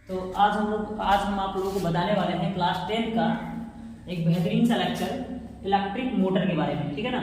तो आज हम आप लोगों को बताने वाले हैं क्लास 10 का एक बेहतरीन सा लेक्चर इलेक्ट्रिक मोटर के बारे में। ठीक है ना।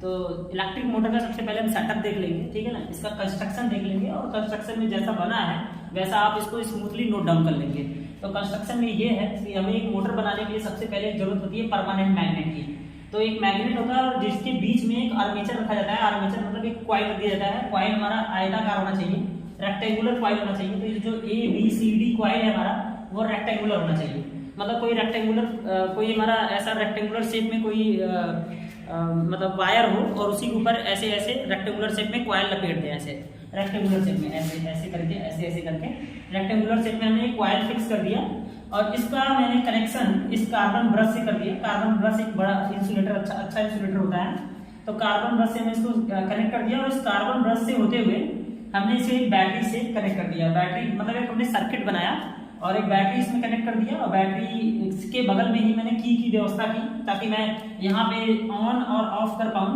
तो इलेक्ट्रिक मोटर का सबसे पहले हम सेटअप देख लेंगे। ठीक है ना। इसका कंस्ट्रक्शन देख लेंगे और कंस्ट्रक्शन में जैसा बना है वैसा आप इसको स्मूथली नोट डाउन कर लेंगे। तो कंस्ट्रक्शन में ये है कि हमें एक मोटर बनाने के लिए सबसे पहले जरूरत होती है परमानेंट मैग्नेट की। तो एक मैग्नेट होता है और जिसके बीच में एक आर्मेचर रखा जाता है। आर्मेचर मतलब एक कॉइल रख दिया जाता है। कॉइल हमारा आयताकार होना चाहिए, रेक्टेंगुलर कॉइल होना चाहिए। तो ये जो ABCD कॉइल है हमारा वो रेक्टेंगुलर होना चाहिए। मतलब कोई रेक्टेंगुलर कोई हमारा ऐसा रेक्टेंगुलर शेप में कोई मतलब वायर हो और उसी के ऊपर ऐसे ऐसे रेक्टेंगुलर शेप में कॉइल लपेट दें। ऐसे रेक्टेंगुलर शेप में ऐसे ऐसे करके रेक्टेंगुलर शेप में हमने एक कॉइल फिक्स कर दिया और इसका मैंने कनेक्शन इस कार्बन ब्रश से कर दिया। कार्बन ब्रश एक बड़ा इंसुलेटर अच्छा इंसुलेटर होता है। तो कार्बन ब्रश से हमने इसको कनेक्ट कर दिया और इस कार्बन ब्रश से होते हुए हमने इसे एक बैटरी से कनेक्ट कर दिया। बैटरी मतलब एक हमने सर्किट बनाया और एक बैटरी इसमें कनेक्ट कर दिया और बैटरी इसके बगल में ही मैंने की व्यवस्था की ताकि मैं यहाँ पे ऑन और ऑफ कर पाऊँ,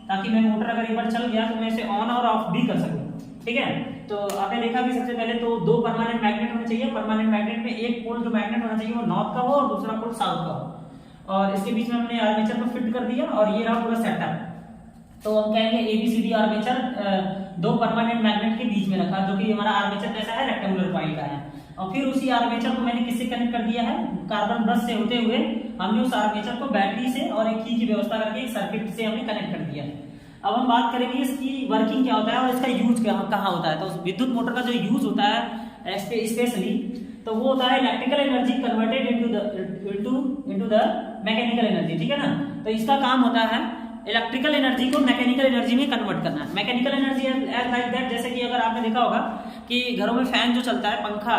ताकि मैं मोटर अगर एक बार चल गया तो मैं इसे ऑन और ऑफ भी कर सकूँ। ठीक है। तो आपने देखा कि सबसे पहले तो दो परमानेंट मैग्नेट होने चाहिए। परमानेंट मैग्नेट में एक पोल जो मैग्नेट होना चाहिए वो नॉर्थ का हो और दूसरा पोल साउथ का हो और इसके बीच में हमने आर्मेचर को फिट कर दिया और ये रहा पूरा सेटअप। तो हम कहेंगे ABCD आर्मेचर दो परमानेंट मैग्नेट के बीच में रखा, जो कि हमारा आर्मेचर कैसा है, रेक्टेंगुलर कॉइल का है। और फिर उसी आर्मेचर को मैंने किससे कनेक्ट कर दिया है, कार्बन ब्रश से होते हुए हमने उस आर्मेचर को बैटरी से और एक की व्यवस्था करके एक सर्किट से हमने कनेक्ट कर दिया। अब हम बात करेंगे इसकी वर्किंग क्या होता है और इसका यूज कहाँ होता है। तो विद्युत मोटर का जो यूज होता है स्पेशली तो वो होता है electrical energy converted into the mechanical energy. ठीक है ना। तो इसका काम होता है इलेक्ट्रिकल एनर्जी को मैकेनिकल एनर्जी में कन्वर्ट करना है। Mechanical energy as like that, जैसे कि अगर आपने देखा होगा कि घरों में फैन जो चलता है पंखा,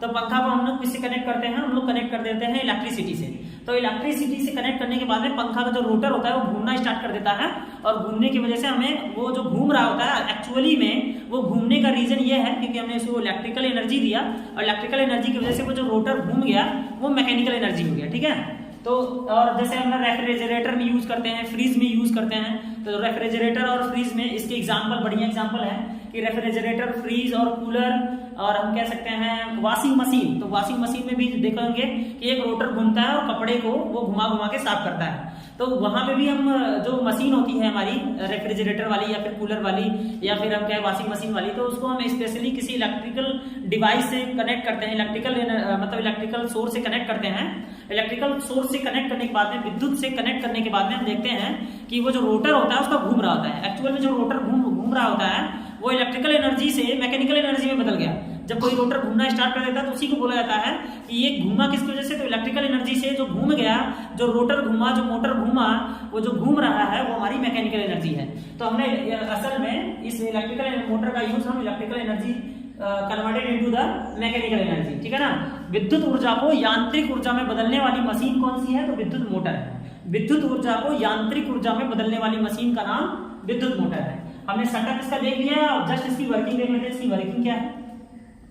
तो पंखा को हम लोग किससे कनेक्ट करते हैं, हम लोग कनेक्ट कर देते हैं इलेक्ट्रिसिटी से। तो इलेक्ट्रिसिटी से कनेक्ट करने के बाद में पंखा का जो रोटर होता है वो घूमना स्टार्ट कर देता है और घूमने की वजह से हमें वो जो घूम रहा होता है एक्चुअली में वो घूमने का रीजन ये है क्योंकि हमने उसको इलेक्ट्रिकल एनर्जी दिया और इलेक्ट्रिकल एनर्जी की वजह से वो जो रोटर घूम गया वो मैकेनिकल एनर्जी हो गया। ठीक है। तो और जैसे हम रेफ्रिजरेटर में यूज करते हैं, फ्रीज में यूज करते हैं। तो रेफ्रिजरेटर और फ्रीज में इसके एग्जांपल बढ़िया एग्जांपल है कि रेफ्रिजरेटर, फ्रीज और कूलर और हम कह सकते हैं वॉशिंग मशीन। तो वॉशिंग मशीन में भी देखेंगे कि एक रोटर घूमता है और कपड़े को वो घुमा घुमा के साफ करता है। तो वहां पे भी हम जो मशीन होती है हमारी रेफ्रिजरेटर वाली या फिर कूलर वाली या फिर हम कहें वॉशिंग मशीन वाली, तो उसको हम स्पेशली किसी इलेक्ट्रिकल डिवाइस से कनेक्ट करते हैं। इलेक्ट्रिकल सोर्स से कनेक्ट करते हैं। इलेक्ट्रिकल सोर्स से कनेक्ट करने के बाद में, विद्युत से कनेक्ट करने के बाद में हम देखते हैं कि वो जो रोटर होता है उसका घूम रहा होता है। एक्चुअल में जो रोटर घूम रहा होता है वो इलेक्ट्रिकल एनर्जी से मैकेनिकल एनर्जी में बदल गया। जब कोई रोटर घूमना स्टार्ट कर देता है तो उसी को बोला जाता है कि ये घूमा किसकी वजह से, तो इलेक्ट्रिकल एनर्जी से जो घूम गया, जो रोटर घूमा, जो मोटर घूमा, वो जो घूम रहा है वो हमारी मैकेनिकल एनर्जी है। तो हमने असल में इस इलेक्ट्रिकल मोटर का यूज हम electrical energy converted into the mechanical energy. ठीक है ना। विद्युत ऊर्जा को यांत्रिक ऊर्जा में बदलने वाली मशीन कौन सी है, तो विद्युत मोटर है। विद्युत ऊर्जा को यांत्रिक ऊर्जा में बदलने वाली मशीन का नाम विद्युत मोटर है। हमने सेटअप इसका देख लिया, जस्ट इसकी वर्किंग देख लेते हैं। इसकी वर्किंग क्या है।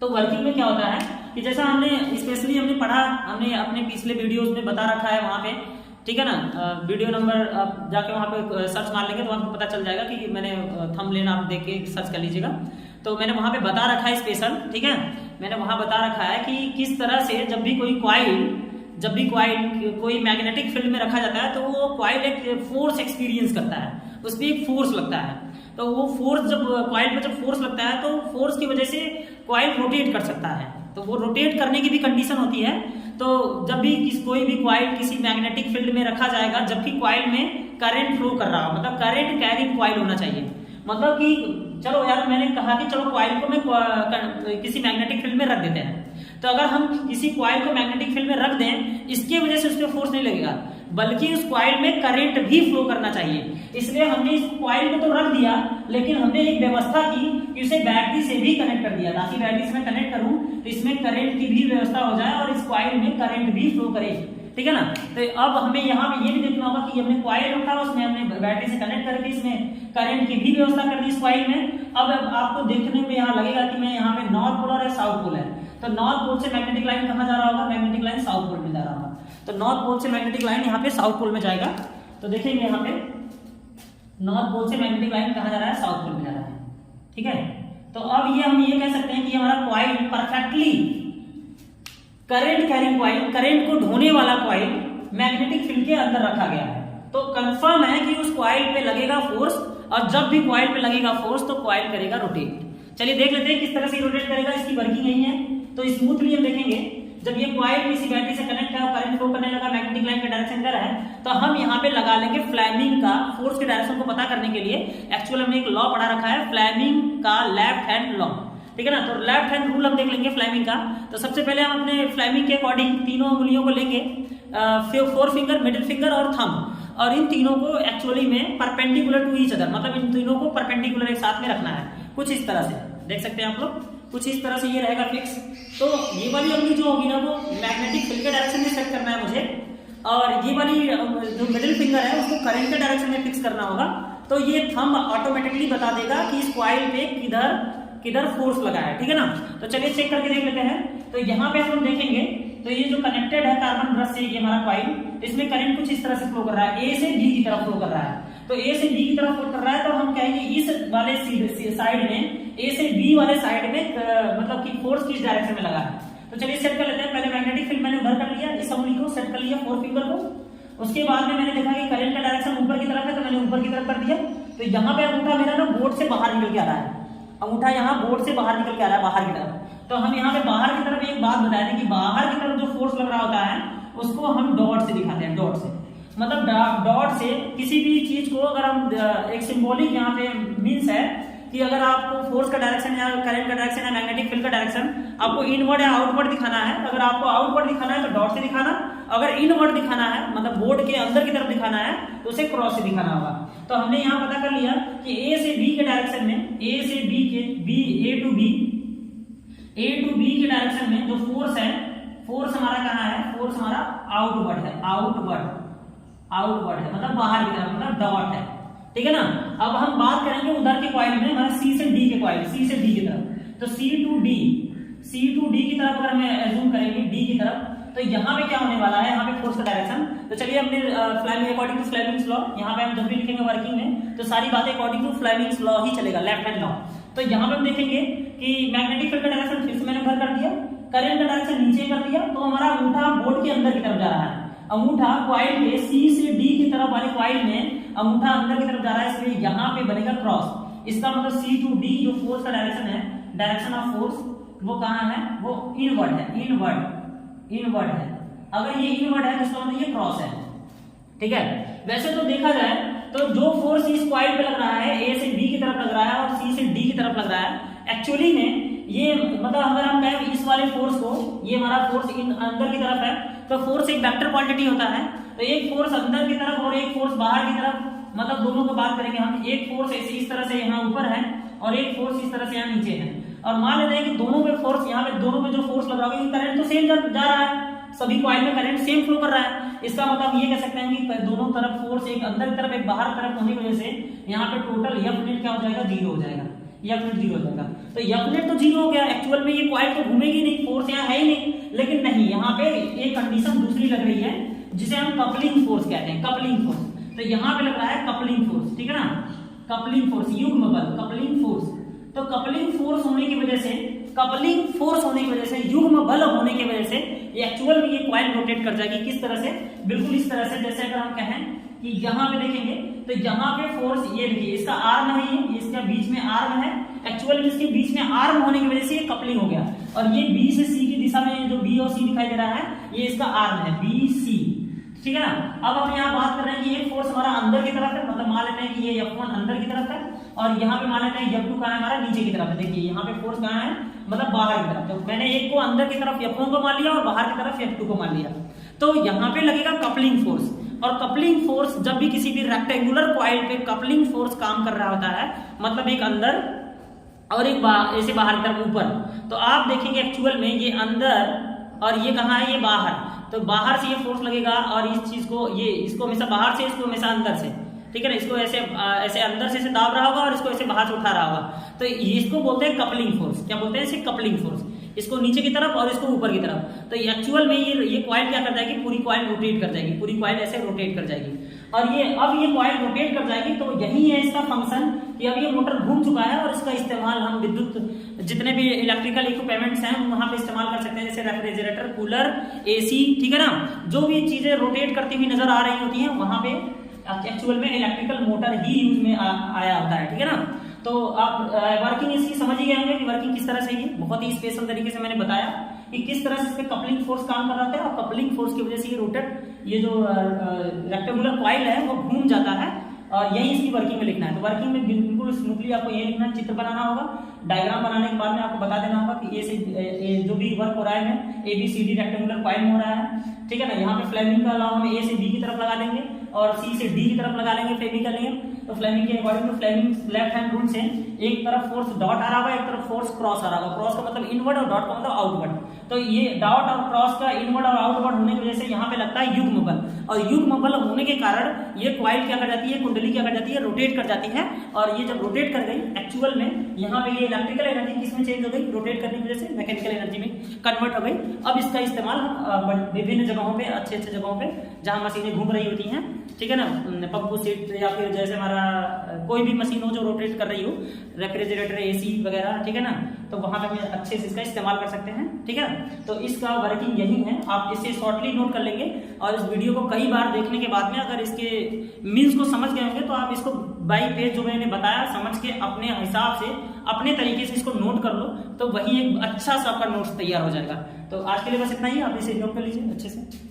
तो वर्किंग में क्या होता है कि जैसा हमने स्पेशली हमने पढ़ा, हमने अपने पिछले वीडियोस में बता रखा है वहां पे। ठीक है ना। वीडियो नंबर आप जाके वहां पे सर्च मार लेंगे तो आपको पता चल जाएगा कि मैंने थंबनेल आप देख के सर्च कर लीजिएगा। तो मैंने वहां पे बता रखा है स्पेशल। ठीक है। मैंने वहां बता रखा है कि किस तरह से जब भी कोई कॉइल कोई मैग्नेटिक फील्ड में रखा जाता है तो वो कॉइल एक फोर्स एक्सपीरियंस करता है, उस पर एक फोर्स लगता है। तो वो फोर्स जब कॉइल पे जब फोर्स लगता है तो फोर्स की वजह से कॉइल रोटेट कर सकता है। तो वो रोटेट करने की भी कंडीशन होती है। तो जब भी कोई भी कॉइल किसी मैग्नेटिक फील्ड में रखा जाएगा, जबकि कॉइल में करंट फ्लो कर रहा हो, मतलब करंट कैरिंग कॉइल होना चाहिए। मतलब कि चलो यार मैंने कहा कि चलो कॉइल को मैं किसी मैग्नेटिक फील्ड में रख देते हैं। तो अगर हम किसी कॉइल को मैग्नेटिक फील्ड में रख दें, इसकी वजह से उस पर फोर्स नहीं लगेगा, बल्कि उस कॉइल में करंट भी फ्लो करना चाहिए। इसलिए हमने इस कॉइल को तो रख दिया, लेकिन हमने एक व्यवस्था की कि उसे बैटरी से भी कनेक्ट कर दिया, ताकि बैटरी से मैं कनेक्ट करूं तो इसमें करंट की भी व्यवस्था हो जाए और इस कॉइल में करंट भी फ्लो करे। ठीक है ना। तो अब हमें यहाँ पे ये भी देखना होगा कि हमने कॉइल रखा, उसमें हमने बैटरी से कनेक्ट करके इसमें करंट की भी व्यवस्था कर दी इस कॉइल में। अब आपको देखने में यहाँ लगेगा कि मैं यहाँ पे नॉर्थ पोल और साउथ पोल है। तो नॉर्थ पोल से मैग्नेटिक लाइन कहाँ जा रहा होगा, मैग्नेटिक लाइन साउथ पोल में जा रहा होगा। तो नॉर्थ पोल से मैग्नेटिक लाइन यहाँ पे साउथ पोल में जाएगा। तो देखेंगे यहाँ पे नॉर्थ पोल से मैग्नेटिक लाइन कहाँ जा रहा है, साउथ पोल में जा रहा है। ठीक है। तो अब ये हम ये कह सकते हैं कि हमारा coil current carrying coil, current को ढोने वाला कॉइल मैग्नेटिक फील्ड के अंदर रखा गया है। तो कंफर्म है कि उस कॉइल पे लगेगा फोर्स, और जब भी कॉइल पे लगेगा फोर्स तो कॉइल करेगा रोटेट। चलिए देख लेते हैं किस तरह से रोटेट करेगा, इसकी वर्किंग यही है। तो स्मूथली हम देखेंगे, जब ये कॉइल किसी बैटरी से कनेक्ट है और करंट फ्लो करने लगा, मैग्नेटिक लाइन के डायरेक्शन इधर है, तो हम यहाँ पे लगा लेंगे फ्लेमिंग का, फोर्स के डायरेक्शन को पता करने के लिए। एक्चुअल हमने एक लॉ पढ़ा रखा है फ्लेमिंग का लेफ्ट हैंड लॉ, ठीक है ना। तो लेफ्ट हैंड रूल हम देख लेंगे फ्लेमिंग का। तो सबसे पहले हम अपने फ्लेमिंग के अकॉर्डिंग तीनों उंगलियों को लेंगे, फोर फिंगर, मिडिल फिंगर और थंब, और इन तीनों को एक्चुअली में परपेंडिकुलर टू ईच अदर, मतलब इन तीनों को परपेंडिकुलर एक साथ में रखना है, कुछ इस तरह से देख सकते हैं आप लोग, कुछ इस तरह से ये रहेगा फिक्स। तो ये वाली उंगली जो होगी ना वो मैग्नेटिक फील्ड के डायरेक्शन में सेट करना है मुझे, और ये वाली जो मिडिल फिंगर है उसको करंट के डायरेक्शन में फिक्स करना होगा। तो ये थंब ऑटोमेटिकली बता देगा कि इस कॉइल पे किधर किधर फोर्स लगा है, ठीक है ना। तो चलिए चेक करके देख लेते हैं। तो यहाँ पे हम देखेंगे, तो ये जो कनेक्टेड है कार्बन ब्रश से ये हमारा कॉइल, इसमें करंट कुछ इस तरह से फ्लो कर रहा है, ए से बी की तरफ फ्लो कर रहा है। तो ए से बी की तरफ फ्लो कर रहा है, तो हम कहेंगे इस वाले साइड में, ए से बी वाले साइड में मतलब कि फोर्स किस डायरेक्शन में लगा है। तो चलिए सेट कर लेते हैं। पहले मैग्नेटिक फील्ड मैंने उधर कर लिया, इस उंगली को सेट कर लिया, फोर फिंगर को। उसके बाद में मैंने देखा कि करंट का डायरेक्शन ऊपर की तरफ है, तो मैंने ऊपर की तरफ कर दिया। तो यहाँ पे अंगूठा मेरा ना बोर्ड से बाहर निकल के आ रहा है, अंगूठा यहाँ बोर्ड से बाहर निकल के आ रहा है, बाहर की तरफ। तो हम यहाँ पे बाहर की तरफ एक बात बताए थे कि बाहर की तरफ जो फोर्स लग रहा होता है उसको हम डॉट से दिखाते हैं, डॉट से, मतलब डॉट से किसी भी चीज को अगर हम एक सिंबॉलिक यहाँ पे मीन्स है कि अगर आपको फोर्स का डायरेक्शन या करंट का डायरेक्शन या मैग्नेटिक फील्ड का डायरेक्शन आपको इनवर्ड या आउटवर्ड दिखाना है। अगर आपको आउटवर्ड दिखाना है तो डॉट से दिखाना, अगर इनवर्ड दिखाना है मतलब बोर्ड के अंदर की तरफ दिखाना है तो उसे क्रॉस से दिखाना होगा। तो हमने यहाँ पता कर लिया कि ए से बी के डायरेक्शन में, ए से बी के बी ए टू बी के डायरेक्शन में जो फोर्स है, फोर्स हमारा कहाँ है, फोर्स हमारा आउटवर्ड है, आउटवर्ड है मतलब बाहर की तरफ, मतलब डॉट है, ठीक है ना। अब हम बात करेंगे उधर के कॉइल में, हमारे सी से डी के कॉइल, सी से डी की तरफ। तो सी टू डी की तरफ अगर हम एज्यूम करेंगे डी की तरफ, तो यहाँ पे क्या होने वाला है, यहाँ पे फोर्स का डायरेक्शन। तो चलिए अपने Fleming according to Fleming's law, यहाँ पे हम जब भी लिखेंगे वर्किंग में तो सारी बातें अकॉर्डिंग टू फ्लेमिंग्स लॉ ही चलेगा, लेफ्ट हैंड लॉ। तो यहाँ पे हम देखेंगे कि मैग्नेटिक फील्ड का डायरेक्शन फिर से मैंने उधर कर दिया, करंट का डायरेक्शन नीचे कर दिया, तो हमारा अंगूठा बोर्ड के अंदर की तरफ जा रहा है। अंगूठा कॉइल के सी से डी की तरफ वाले कॉइल में अंगूठा अंदर की तरफ जा रहा है, इसलिए यहाँ पे बनेगा क्रॉस। इसका मतलब सी टू डी जो फोर्स का डायरेक्शन है, डायरेक्शन ऑफ फोर्स वो कहाँ है, वो इनवर्ड है, इनवर्ड है। अगर ये इनवर्ड है तो इसका मतलब ये क्रॉस है, ठीक है। वैसे तो देखा जाए तो जो फोर्स इस कॉइल पे लग रहा है, ए से बी की तरफ लग रहा है और सी से डी की तरफ लग रहा है, एक्चुअली में ये मतलब अगर हम कहें इस वाले फोर्स को, ये हमारा फोर्स इन अंदर की तरफ है, तो फोर्स एक वेक्टर क्वांटिटी होता है। तो एक फोर्स अंदर की तरफ और एक फोर्स बाहर की तरफ, मतलब दोनों को बात करेंगे हम, एक फोर्स ऐसे इस तरह से यहाँ ऊपर है और एक फोर्स इस तरह से यहाँ नीचे है। और मान लेते हैं कि दोनों में फोर्स, यहाँ पे दोनों में जो फोर्स लग रहा है करंट तो सेम जा रहा है, सभी कॉइल में करंट सेम फ्लो कर रहा है। इसका मतलब ये कह सकते हैं कि दोनों तरफ फोर्स, एक अंदर की तरफ एक बाहर की तरफ होने की वजह से यहाँ पे टोटल एफ नेट क्या हो जाएगा, जीरो हो जाएगा, एफ नेट जीरो हो जाएगा। तो एफ नेट तो जीरो हो गया, एक्चुअल में ये कॉइल तो घूमेगी नहीं, फोर्स यहाँ है ही नहीं। लेकिन नहीं, यहाँ पे एक कंडीशन दूसरी लग रही है जिसे हम कपलिंग फोर्स कहते हैं, कपलिंग फोर्स। तो यहाँ पे लग रहा है कपलिंग फोर्स, ठीक है ना, कपलिंग फोर्स, युग्म बल, कपलिंग फोर्स। तो कपलिंग फोर्स होने की वजह से, युग्म बल होने की वजह से एक्चुअल में ये कॉइल रोटेट कर जाएगी। किस तरह से, बिल्कुल इस तरह से, जैसे अगर हम कहें कि यहाँ पे देखेंगे तो यहाँ पे फोर्स ये देखिए, इसका आर्म है, ये इसका बीच में आर्म है, एक्चुअल में इसके बीच में आर्म होने की वजह से ये कपलिंग हो गया। और ये बी से सी की दिशा में जो बी और सी दिखाई दे रहा है, ये इसका आर्म है, बी सी, ठीक है ना। अब हम यहाँ बात कर रहे हैं कि एक फोर्स हमारा अंदर की तरफ है, मतलब मान लेते हैं कि ये F1 अंदर की तरफ है, और यहाँ पे मान लेते हैं F2 कहाँ है, हमारा नीचे की तरफ है। देखिए यहाँ पे फोर्स कहाँ है, मतलब बाहर की तरफ। तो मैंने एक को अंदर की तरफ F1 को मान लिया और बाहर की तरफ F2 को मान लिया। तो यहाँ पे लगेगा कपलिंग फोर्स। और कपलिंग फोर्स जब भी किसी भी रेक्टेंगुलर कॉइल पे कपलिंग फोर्स काम कर रहा होता है, मतलब एक अंदर और एक ऐसे बाहर की तरफ ऊपर, तो आप देखेंगे एक्चुअल में ये अंदर और ये कहाँ है, ये बाहर। तो बाहर से ये फोर्स लगेगा और इस चीज को, ये इसको हमेशा बाहर से, इसको हमेशा अंदर से, ठीक है ना। इसको ऐसे ऐसे अंदर से दाब रहा होगा और इसको ऐसे बाहर से उठा रहा होगा। तो इसको बोलते हैं कपलिंग फोर्स। क्या बोलते हैं इसे, कपलिंग फोर्स। इसको नीचे की तरफ और इसको ऊपर की तरफ। तो एक्चुअल में ये कॉइल क्या कर जाएगी, पूरी कॉइल रोटेट कर जाएगी, पूरी कॉइल ऐसे रोटेट कर जाएगी। और ये अब ये कॉइल रोटेट कर जाएगी, तो यही है इसका फंक्शन कि अब ये मोटर घूम चुका है और इसका इस्तेमाल हम विद्युत जितने भी इलेक्ट्रिकल इक्विपमेंट्स हैं वहां पे इस्तेमाल कर सकते हैं, जैसे रेफ्रिजरेटर, कूलर, एसी, ठीक है ना। जो भी चीजें रोटेट करती हुई नजर आ रही होती हैं वहां पे एक्चुअल में इलेक्ट्रिकल मोटर ही यूज में आया होता है, ठीक है ना। तो आप वर्किंग इसकी समझ ही गए होंगे कि वर्किंग किस तरह से है। बहुत ही स्पेशल तरीके से मैंने बताया कि किस तरह से इस पे कपलिंग फोर्स काम कर रहा था, और कपलिंग फोर्स की वजह से ये रोटेट, ये जो रेक्टेंगुलर कॉइल है वो घूम जाता है, और यही इसकी वर्किंग में लिखना है। तो वर्किंग में बिल्कुल स्मूथली आपको ये लिखना, चित्र बनाना होगा, डायग्राम बनाने के बाद में आपको बता देना होगा कि ए से जो भी वर्क हो रहा है ABCD रेक्टेंगुलर कॉइल में हो रहा है, ठीक है ना। यहाँ पे फ्लेमिंग का अलावा हम A से B की तरफ लगा देंगे और C से D की तरफ लगा लेंगे फेविकल नियम। तो फ्लेमिंग के according to Fleming left hand rule से एक तरफ फोर्स डॉट आ रहा होगा, एक तरफ फोर्स क्रॉस आ रहा होगा। क्रॉस का मतलब इनवर्ड और डॉट का मतलब आउटवर्ड। तो ये डॉट और क्रॉस का इनवर्ड और आउटवर्ड होने की वजह से यहाँ पे लगता है युग्म बल, और युग्म बल होने के कारण ये कॉइल क्या कर जाती है, कुंडली क्या कर जाती है, रोटेट कर जाती है। और ये जब रोटेट कर गई एक्चुअल में यहाँ पे ये इलेक्ट्रिकल एनर्जी किसमें चेंज हो गई, रोटेट करने की वजह से मैकेनिकल एनर्जी में कन्वर्ट हो गई। अब इसका इस्तेमाल हम विभिन्न जगहों पे, अच्छे अच्छे जगहों पे जहाँ मशीनें घूम रही होती हैं, ठीक है ना, पंपू सेट या फिर जैसे हमारा कोई भी मशीन हो जो रोटेट कर रही हो, रेफ्रिजरेटर, एसी वगैरह, ठीक है ना, तो वहां पे हम अच्छे से इसका इस्तेमाल कर सकते हैं, ठीक है। तो इसका वर्किंग यही है, आप इसे शॉर्टली नोट कर लेंगे, और इस वीडियो को कई बार देखने के बाद में अगर इसके मीन्स को समझ गए होंगे तो आप इसको बाई पेज जो मैंने बताया समझ के अपने हिसाब से अपने तरीके से इसको नोट कर लो, तो वही एक अच्छा सा आपका नोट्स तैयार हो जाएगा। तो आज के लिए बस इतना ही, आप इसे नोट कर लीजिए अच्छे से।